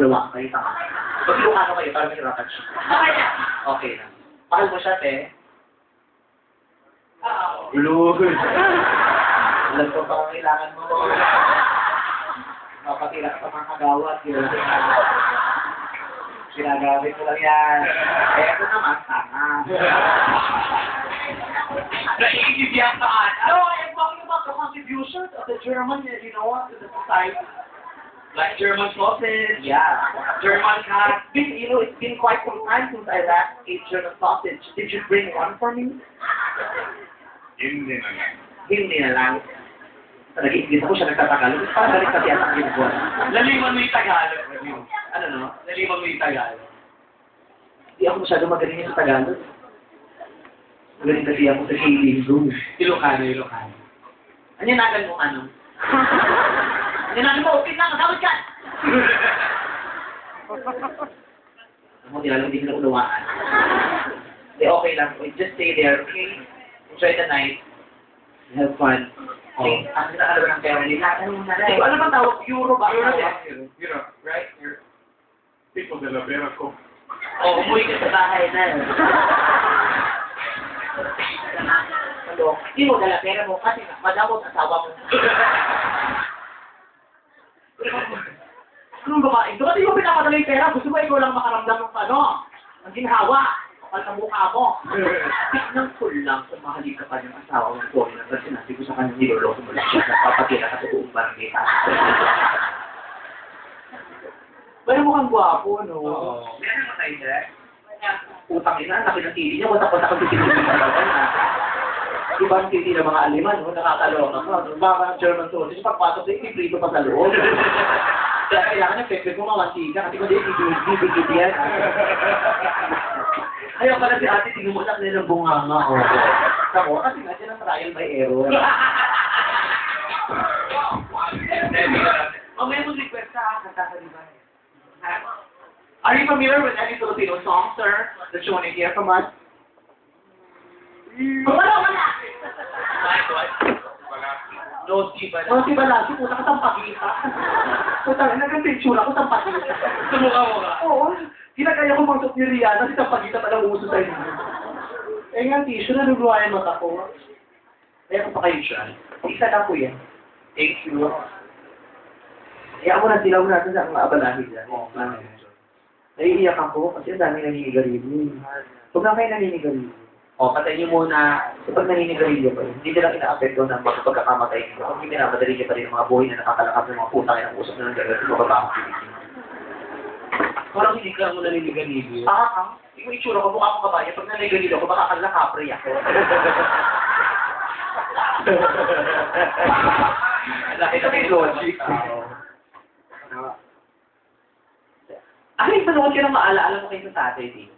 kulawa kayo, tama. Mag-Ilocano kayo para mahirapan siya. Okay na. Mahal mo siya, te? Lord. Alam ko pa ang kailangan mo. Mapatira ka sa mga kagawat. Sinagamit ko lang yan. Eh, ito naman, tama. Naisip yan saan? No, I'm talking about the contributions of the German, you know, to the society. Like German sausage, Yeah. German cat. You know, it's been quite some time since I last ate German sausage. Did you bring one for me? Hindi na lang. Hindi na lang. Nag-iingit ako siya nagtatagalog. Parang balik kasi ang ginagawa. Laliman mo yung Tagalog. Ano no? Laliman mo yung Tagalog. Hindi ako masyado magaling sa Tagalog. Magaling kasi ako sa Filipino. Ilocano, Ilocano. Ano yung nagal mo, ano? Ano yung nagal mo? Upit lang, magkawad ka! Ano, hindi ko na unawaan. Okay lang. Just stay there, okay? Enjoy the night. Have fun. Okay, ang nakalawa ng pera nila. Ano bang tawag? Euro ba? Euro, right? Euro. Tipo de la pera ko. Umuwi ka sa bahay na. Ano? Hindi mo dala pera mo kasi madamot asawa mo. Anong babae? Doon kasi yung pinapadala yung pera. Gusto mo ikaw lang makaramdam ng ang ginhawa. Kapal sa mukha mo. Tignan ko lang kung mahalin ka pa ng asawa ng foreigner kasi sinabi ko sa kanya niloloko mo lang siya. Nagpapagila ka sa buong barangay. Pero mukhang gwapo, no? Oo. Meron mo tayo, sir? Utang ina, ang laki ng tili niya. Watak-watak ang tili niya. Iba ang tili ng mga Aleman, no? Nakakaloka ka. Baka German sausage, pagpasok sa inibrito pa sa loob. Kaya kailangan ng pepper mo mamantika kasi kung di, ibigit yan. Ayaw pala si ate, tinumulak nila ng bunganga. Ako, kasi nga siya ng trial by error. May mong request sa kanta sa diba? Are you familiar with any Filipino song, sir, that you want to hear from us? Wala! No, si ba Si Balasi, puta ka tampakita. Puta, naganda yung tsura ko, tampakita. Sumukha mo ka. Oo, ginagaya ko pang ni Rihanna, si tampakita palang uso sa inyo. Eh nga, tissue, nanuluwa yung mata ko. Kaya ko pa kayo siya. Isa na po yan. Thank you. Kaya mo na silaw natin sa mga abalahin dyan. Naiiyak ako kasi ang daming naninigarilyo. Huwag na kayo naninigarilyo. Patay niyo muna. So pag naninigarilyo pa yun, hindi nila ina-apekto ng pagkakamatay niyo. Kung hindi minamadali niyo pa rin ang mga buhay na nakakalakap ng mga putang ng usap na nanggagawin sa mga babang Pilipino. Parang hindi ka mo naninigarilyo. Yung itsura ko, mukha akong kabayan. Pag naninigarilyo ako, baka kalakapre ako. Laki na may logic. Ay, panood ka ng maalaala mo kayo sa Saturday.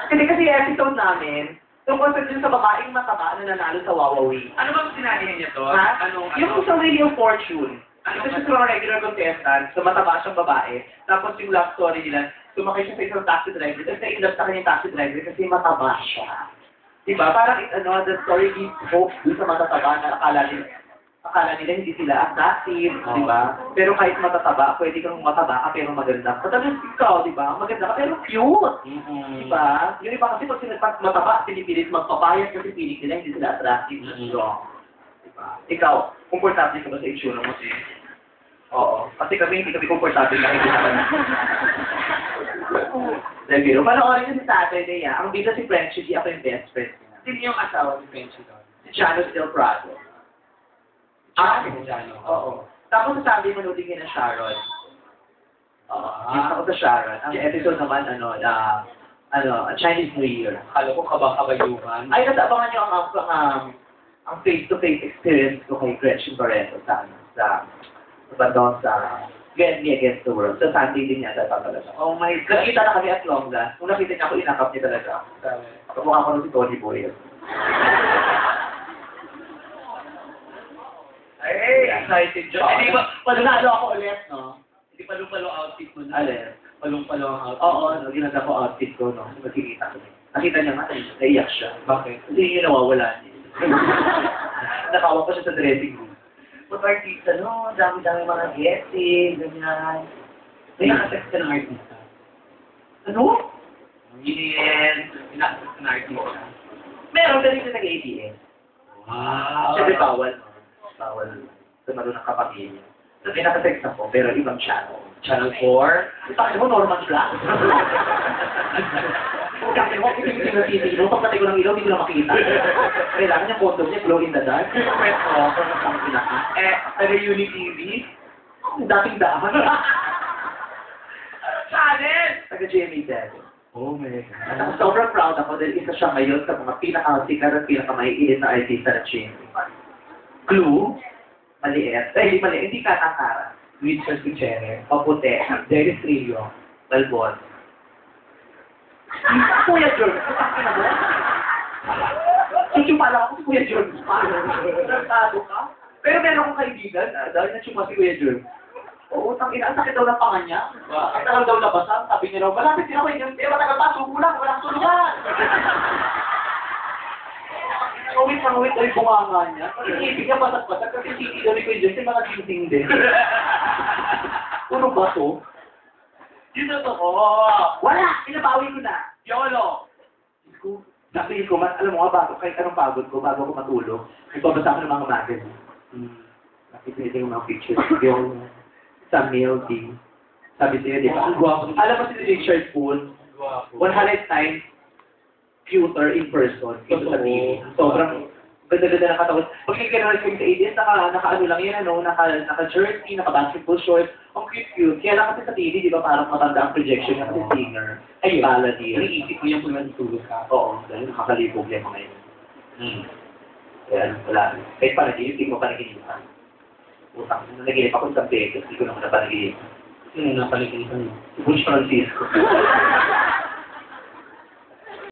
Kasi episode namin, tungkol sa babaeng mataba na nanalo sa Wawawi. Ano bang sinabi niya to? Ha? Anong Yung sa Wheel of Fortune. Ito siya sa mga regular contestant, so mataba siyang babae. Tapos yung love story nila, sumakay siya sa isang taxi driver. Tapos na-inlove sa kanyang taxi driver kasi mataba siya. Diba? Parang the story gives hope dun sa matataba na akala nila hindi sila attractive, di ba? Pero kahit matataba, pwede kang mataba ka pero maganda. Patalas ikaw, di ba? Maganda ka pero cute. Di ba? Yung iba kasi pag mataba, pinipilit magpapayat kasi pilit nila hindi sila attractive. Wrong. Di ba? Ikaw, komportable ka ba sa itsura mo? Oo. Kasi kami hindi kami komportable na hindi naman. Dahil panoorin niyo si Saturday, ang bida si Frenchie, di ako yung best friend. Sino yung asawa ni Frenchie doon? Si Chano Del Prado. Oo. Tapos sabi mo nutingin na Sharon. Oo. Kita ko sa Sharon. Ang episode naman, Chinese New Year. Akala ko kabayuhan. Ay, nasabangan niyo ang face-to-face experience ko kay Gretchen Barreto sa Get Me Against the World. Sa Sunday din yata papalasa. Oh my God. Nakita na kami at long last. Kung nakita niya ako, inakap niya talaga. Kamukha ko nun si Tony Boyle. Ay, excited siya. Hindi ba, panalo ako ulit, no? Hindi palong-palo outfit mo na. Alin? Palong-palo ang outfit. Oo, ginanda ko outfit ko, no? Magkikita ko. Nakita niya nga, naiyak siya. Bakit? Kasi yun yung nawawala niya. Nakawa ko siya sa dressing room. But artista, no? Dami-dami mga guessing, ganyan. May nakasex ka ng artista. Ano? Yan. May nakasex ka ng artista. Meron, pero hindi nag-ABS. Wow. Siyempre bawal. Bawal. Sa marunong kapamilya. So, pinaka-sex ako, pero ibang channel. Channel 4. Bakit mo, Norman Black? Kasi mo, kasi hindi na titilo. Pag patay ko ng ilaw, hindi ko na makita. Kailangan niya condom niya, glow in the dark. Pwede ko, ang pinaka. Taga-Uni TV. Ang dating daan. Channel! Taga-Jamie Dead. Oh my God. At ako sobrang proud ako dahil isa siya ngayon sa mga pinaka-sikat at pinaka-maiinit na artista na Jamie. Clue, maliit. Hindi maliit, hindi katakara. Richard Gutierrez. Paputi, Dennis Trillo. Balbon. Kuya John, Chuchupala ako si Kuya John. Nagtado ka? Pero meron akong kaibigan, dahil na-chupa si Kuya John. Oo, tangina, ang sakit daw ng panga niya. Ang tagal daw labasan, sabi niya daw, malapit sila Kuya John, pero matagal pa, suko lang, walang tulugan. Awit ay bunganga niya. Ibig niya basak-basak kasi sisi daw ni Kuya John, yung mga gising din. Puro bato. Yun na to ko. Wala! Pinabawi ko na. YOLO. Sabi ko, alam mo nga, kahit anong pagod ko, bago ako matulog, nagbabasa ako ng mga magazine. Nakikita yung mga pictures. Yung sa mail team. Sabi siya, di ba? Ang gwapo. Alam mo si Richard Poole, 100 times cuter in person. Ito sa TV. Sobrang ganda-ganda na katawan. Pag nagkakaroon ko sa ADS, naka-ano lang yan, ano, naka-jersey, naka-basketball shorts. Ang cute-cute. Kaya lang kasi sa TV, di ba, parang matanda ang projection niya kasi singer. Ay, baladi. Iniisip mo yung kung natutulog ka. Oo, dahil nakakalibog yan mga yun. Kaya, wala. Kahit panaginip, hindi ko panaginipan. Utang, nanaginip ako sa beses, hindi ko naman na panaginip. Sino napalikin mo? Si Bush Francisco.